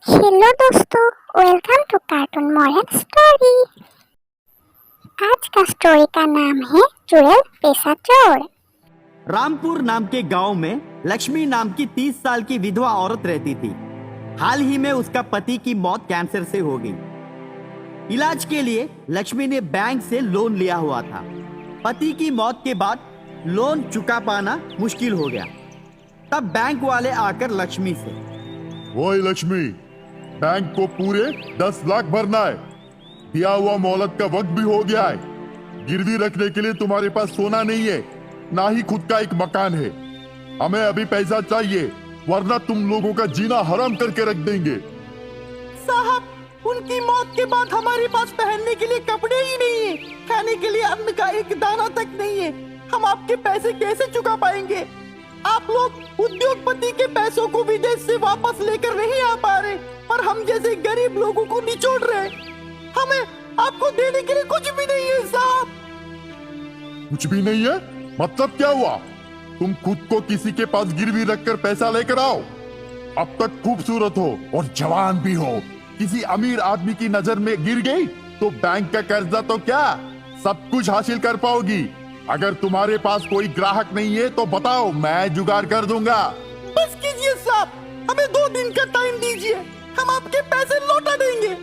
Hello दोस्तों, welcome to cartoon modern story. आज का स्टोरी का नाम है चुड़ैल पैसा चोर। रामपुर नाम के गांव में लक्ष्मी नाम की 30 साल की विधवा औरत रहती थी। हाल ही में उसका पति की मौत कैंसर से हो गई। इलाज के लिए लक्ष्मी ने बैंक से लोन लिया हुआ था। पति की मौत के बाद लोन चुका पाना मुश्किल हो गया। तब बैंक वाले आकर लक्ष्मी से, ओए लक्ष्मी, बैंक को पूरे 10 लाख भरना है। दिया हुआ मोहलत का वक्त भी हो गया है। गिरवी रखने के लिए तुम्हारे पास सोना नहीं है, ना ही खुद का एक मकान है। हमें अभी पैसा चाहिए, वरना तुम लोगों का जीना हराम करके रख देंगे। साहब, उनकी मौत के बाद हमारे पास पहनने के लिए कपड़े ही नहीं है, खाने के लिए अन्न का एक दाना तक नहीं है। हम आपके पैसे कैसे चुका पाएंगे? आप लोग उद्योगपति के पैसों को विदेश से वापस लेकर नहीं आ पा रहे, पर हम जैसे गरीब लोगों को निचोड़ रहे। हमें आपको देने के लिए कुछ भी नहीं है साहब। कुछ भी नहीं है? मतलब क्या हुआ? तुम खुद को किसी के पास गिरवी रखकर पैसा लेकर आओ। अब तक खूबसूरत हो और जवान भी हो, किसी अमीर आदमी की नजर में गिर गई तो बैंक का कर्जा तो क्या, सब कुछ हासिल कर पाओगी। अगर तुम्हारे पास कोई ग्राहक नहीं है तो बताओ, मैं जुगाड़ कर दूंगा। बस कीजिए साहब, हमें 2 दिन का टाइम दीजिए, हम आपके पैसे लौटा देंगे।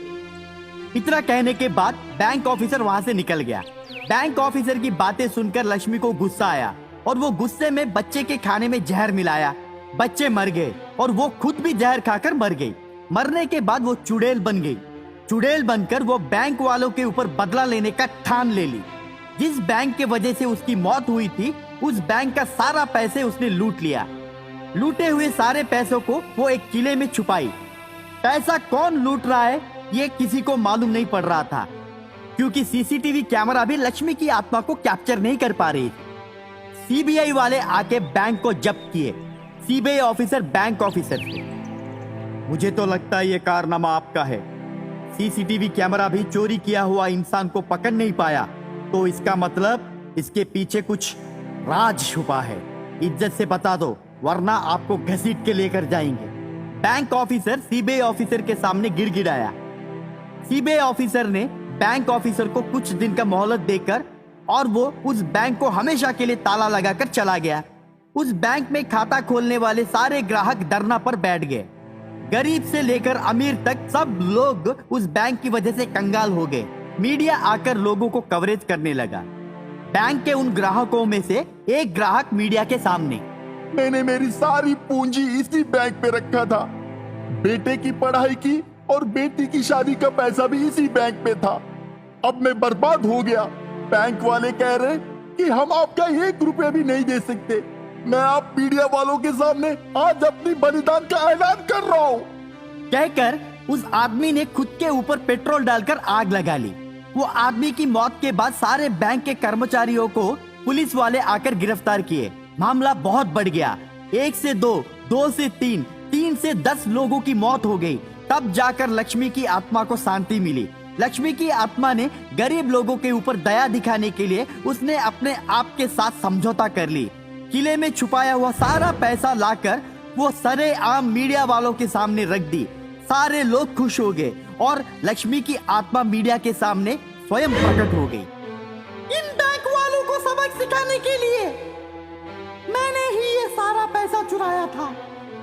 इतना कहने के बाद बैंक ऑफिसर वहां से निकल गया। बैंक ऑफिसर की बातें सुनकर लक्ष्मी को गुस्सा आया और वो गुस्से में बच्चे के खाने में जहर मिलाया। बच्चे मर गए और वो खुद भी जहर खाकर मर गई। मरने के बाद वो चुड़ैल बन गई। चुड़ैल बनकर वो बैंक वालों के ऊपर बदला लेने का ठान ले ली। जिस बैंक के वजह से उसकी मौत हुई थी, उस बैंक का सारा पैसे उसने लूट लिया। लूटे हुए सारे पैसों को वो एक किले में छुपाई। पैसा कौन लूट रहा है ये किसी को मालूम नहीं पड़ रहा था, क्योंकि सीसीटीवी कैमरा भी लक्ष्मी की आत्मा को कैप्चर नहीं कर पा रही। सीबीआई वाले आके बैंक को जब्त किए। सीबीआई ऑफिसर बैंक ऑफिसर से, मुझे तो लगता है ये कारनामा आपका है। सीसीटीवी कैमरा भी चोरी किया हुआ इंसान को पकड़ नहीं पाया, तो इसका मतलब इसके पीछे कुछ राज छुपा है। इज्जत से बता दो, वरना आपको घसीट के लेकर जाएंगे। बैंक ऑफिसर सीबीआई ऑफिसर के सामने गिड़गिड़ाया। सीबीआई ऑफिसर ने बैंक ऑफिसर को कुछ दिन का मोहलत देकर और वो उस बैंक को हमेशा के लिए ताला लगाकर चला गया। उस बैंक में खाता खोलने वाले सारे ग्राहक धरना पर बैठ गए। गरीब से लेकर अमीर तक सब लोग उस बैंक की वजह से कंगाल हो गए। मीडिया आकर लोगों को कवरेज करने लगा। बैंक के उन ग्राहकों में से एक ग्राहक मीडिया के सामने, मैंने मेरी सारी पूंजी इसी बैंक पे रखा था। बेटे की पढ़ाई की और बेटी की शादी का पैसा भी इसी बैंक पे था। अब मैं बर्बाद हो गया। बैंक वाले कह रहे कि हम आपका 1 रुपया भी नहीं दे सकते। मैं आप मीडिया वालों के सामने आज अपनी बलिदान का ऐलान कर रहा हूँ। कहकर उस आदमी ने खुद के ऊपर पेट्रोल डालकर आग लगा ली। वो आदमी की मौत के बाद सारे बैंक के कर्मचारियों को पुलिस वाले आकर गिरफ्तार किए। मामला बहुत बढ़ गया। 1 से 2, 2 से 3, 3 से 10 लोगों की मौत हो गई। तब जाकर लक्ष्मी की आत्मा को शांति मिली। लक्ष्मी की आत्मा ने गरीब लोगों के ऊपर दया दिखाने के लिए उसने अपने आप के साथ समझौता कर ली। किले में छुपाया हुआ सारा पैसा लाकर वो सरेआम मीडिया वालों के सामने रख दी। सारे लोग खुश हो गए और लक्ष्मी की आत्मा मीडिया के सामने स्वयं प्रकट हो गई। इन बैंक वालों को सबक सिखाने के लिए मैंने ही ये सारा पैसा चुराया था।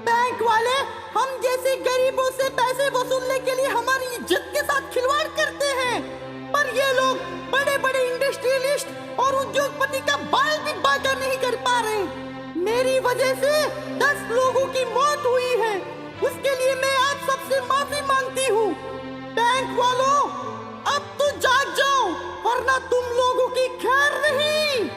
बैंक वाले हम जैसे गरीबों से पैसे वसूलने के लिए हमारी इज्जत के साथ खिलवाड़ करते हैं, पर ये लोग बड़े बड़े इंडस्ट्रियलिस्ट और उद्योगपति का बाल भी बांका नहीं कर पा रहे। मेरी वजह से 10 लोगों की मौत हुई है। उसके लिए मैं आप सबसे माफी मांगती हूँ। बैंक वालों, अब तो जाग जाओ, वरना तुम लोगों की खैर नहीं।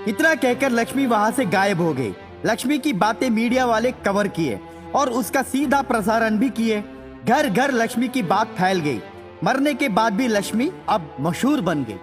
इतना कहकर लक्ष्मी वहां से गायब हो गई। लक्ष्मी की बातें मीडिया वाले कवर किए और उसका सीधा प्रसारण भी किए। घर घर लक्ष्मी की बात फैल गई। मरने के बाद भी लक्ष्मी अब मशहूर बन गई।